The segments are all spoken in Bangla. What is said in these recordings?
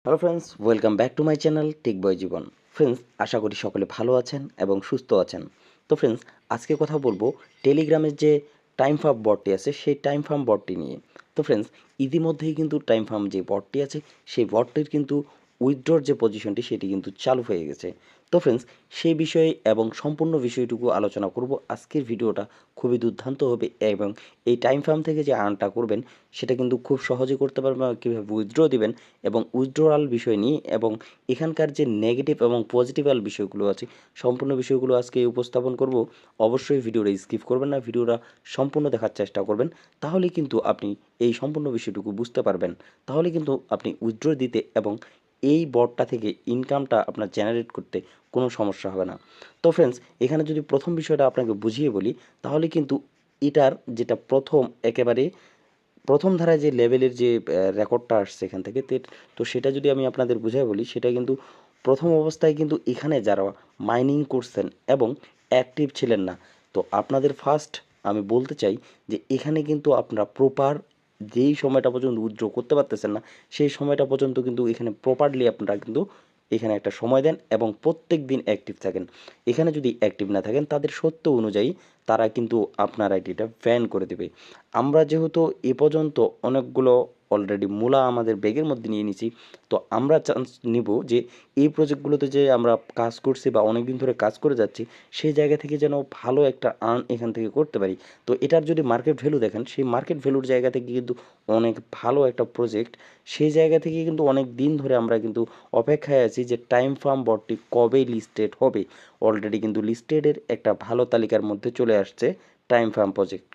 Hello friends, welcome back to my channel tech boy Jibon. Friends, আশা করি সকলে ভালো আছেন এবং সুস্থ আছেন। তো ফ্রেন্ডস, আজকে কথা বলবো টেলিগ্রামের যে টাইম ফার্ম বটটি আছে সেই টাইম ফার্ম বটটি নিয়ে। তো ফ্রেন্ডস, ইতিমধ্যেই কিন্তু টাইম ফার্ম যে বটটি আছে সেই বটটির কিন্তু উইথড্রর যে পজিশনটি সেটি কিন্তু চালু হয়ে গেছে। তো ফ্রেন্ডস, সেই বিষয়ে এবং সম্পূর্ণ বিষয়টুকু আলোচনা করব। আজকের ভিডিওটা খুবই দুর্দান্ত হবে এবং এই টাইম ফার্ম থেকে যে আর্নটা করবেন সেটা কিন্তু খুব সহজে করতে পারবেন, কীভাবে উইথড্র দিবেন এবং উইথড্রয়াল বিষয় নিয়ে এবং এখানকার যে নেগেটিভ এবং পজিটিভাল বিষয়গুলো আছে সম্পূর্ণ বিষয়গুলো আজকে উপস্থাপন করব। অবশ্যই ভিডিওটা স্কিপ করবেন না, ভিডিওটা সম্পূর্ণ দেখার চেষ্টা করবেন। তাহলে কিন্তু আপনি এই সম্পূর্ণ বিষয়টুকু বুঝতে পারবেন। তাহলে কিন্তু আপনি উইথড্র দিতে এবং এই বটটা থেকে ইনকামটা আপনার জেনারেট করতে কোনো সমস্যা হবে না। তো ফ্রেন্ডস, এখানে যদি প্রথম বিষয়টা আপনাকে বুঝিয়ে বলি তাহলে কিন্তু এটার যেটা একেবারে প্রথম ধারায় যে লেভেলের যে রেকর্ডটা আসছে এখান থেকে তো সেটা যদি আমি আপনাদের বুঝাই বলি, সেটা কিন্তু প্রথম অবস্থায় কিন্তু এখানে যারা মাইনিং করছেন এবং অ্যাক্টিভ ছিলেন না, তো আপনাদের ফার্স্ট আমি বলতে চাই যে এখানে কিন্তু আপনারা প্রপার যেই সময়টা পর্যন্ত উইথড্র করতে পারতেছেন না সেই সময়টা পর্যন্ত কিন্তু এখানে প্রপারলি আপনারা কিন্তু এখানে একটা সময় দেন এবং প্রত্যেক দিন অ্যাক্টিভ থাকেন। এখানে যদি অ্যাক্টিভ না থাকেন তাদের সত্য অনুযায়ী তারা কিন্তু আপনার আইডিটা ব্যান করে দেবে। আমরা যেহেতু এ পর্যন্ত অনেকগুলো অলরেডি মূলা আমাদের ব্যাগের মধ্যে নিয়ে নিছি, তো আমরা চান্স নিব যে এই প্রজেক্টগুলোতে যে আমরা কাজ করছি বা অনেক দিন ধরে কাজ করে যাচ্ছি সেই জায়গা থেকে যেন ভালো একটা আর্ন এখান থেকে করতে পারি। তো এটার যদি মার্কেট ভ্যালু দেখেন সেই মার্কেট ভ্যালুর জায়গা থেকে কিন্তু অনেক ভালো একটা প্রজেক্ট। সেই জায়গা থেকে কিন্তু অনেক দিন ধরে আমরা কিন্তু অপেক্ষায় আছি যে টাইম ফার্ম বটটি কবে লিস্টেড হবে। অলরেডি কিন্তু লিস্টেডের একটা ভালো তালিকার মধ্যে চলে আসছে টাইম ফার্ম প্রজেক্ট।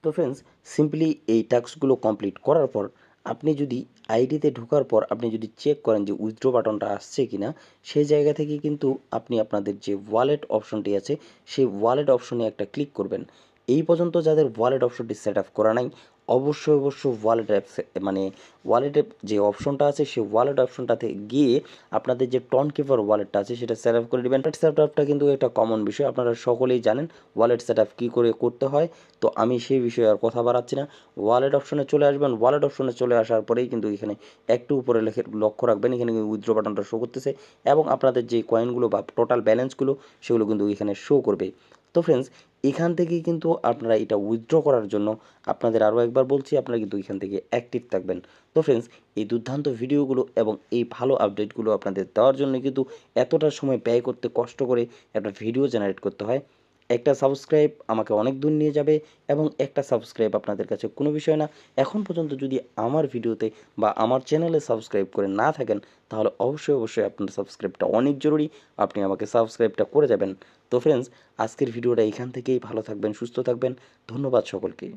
তো ফ্রেন্ডস, সিম্পলি এই টাস্কগুলো কমপ্লিট করার পর আপনি যদি আইডিতে ঢোকার পর আপনি যদি চেক করেন যে উইথড্র বাটনটা আসছে কি না, সেই জায়গা থেকে কিন্তু আপনি আপনাদের যে ওয়ালেট অপশনটি আছে সেই ওয়ালেট অপশনে একটা ক্লিক করবেন। এই পর্যন্ত যাদের ওয়ালেট অপশনটি সেট আপ করা নাই, অবশ্যই ওয়ালেট অ্যাপসে মানে ওয়ালেটের যে অপশনটা আছে সেই ওয়ালেট অপশনটাতে গিয়ে আপনাদের যে টন কিপার ওয়ালেটটা আছে সেটা সেট আপ করে দেবেন। সেট আপটা কিন্তু একটা কমন বিষয়, আপনারা সকলেই জানেন ওয়ালেট সেট আপ কী করে করতে হয়। তো আমি সেই বিষয়ে আর কথা বাড়াচ্ছি না, ওয়ালেট অপশনে চলে আসবেন। ওয়ালেট অপশনে চলে আসার পরেই কিন্তু এখানে একটু উপরে লক্ষ্য রাখবেন, এখানে কিন্তু উইথড্র বাটনটা শো করতেছে এবং আপনাদের যে কয়েনগুলো বা টোটাল ব্যালেন্সগুলো সেগুলো কিন্তু এখানে শো করবে। তো ফ্রেন্ডস, এখান থেকেই কিন্তু আপনারা এটা উইথড্র করার জন্য আপনাদের আরও একবার বলছি আপনারা কিন্তু এখান থেকে অ্যাক্টিভ থাকবেন। তো ফ্রেন্ডস, এই দুর্দান্ত ভিডিওগুলো এবং এই ভালো আপডেটগুলো আপনাদের দেওয়ার জন্য কিন্তু এতটা সময় ব্যয় করতে কষ্ট করে একটা ভিডিও জেনারেট করতে হয়। একটা সাবস্ক্রাইব আমাকে অনেক দূর নিয়ে যাবে এবং একটা সাবস্ক্রাইব আপনাদের কাছে কোনো বিষয় না। এখন পর্যন্ত যদি আমার ভিডিওতে বা আমার চ্যানেলে সাবস্ক্রাইব করে না থাকেন তাহলে অবশ্যই আপনার সাবস্ক্রাইবটা অনেক জরুরি। আপনি আমাকে সাবস্ক্রাইবটা করে যাবেন। তো ফ্রেন্ডস, আজকের ভিডিওটা এখান থেকেই। ভালো থাকবেন, সুস্থ থাকবেন। ধন্যবাদ সকলকে।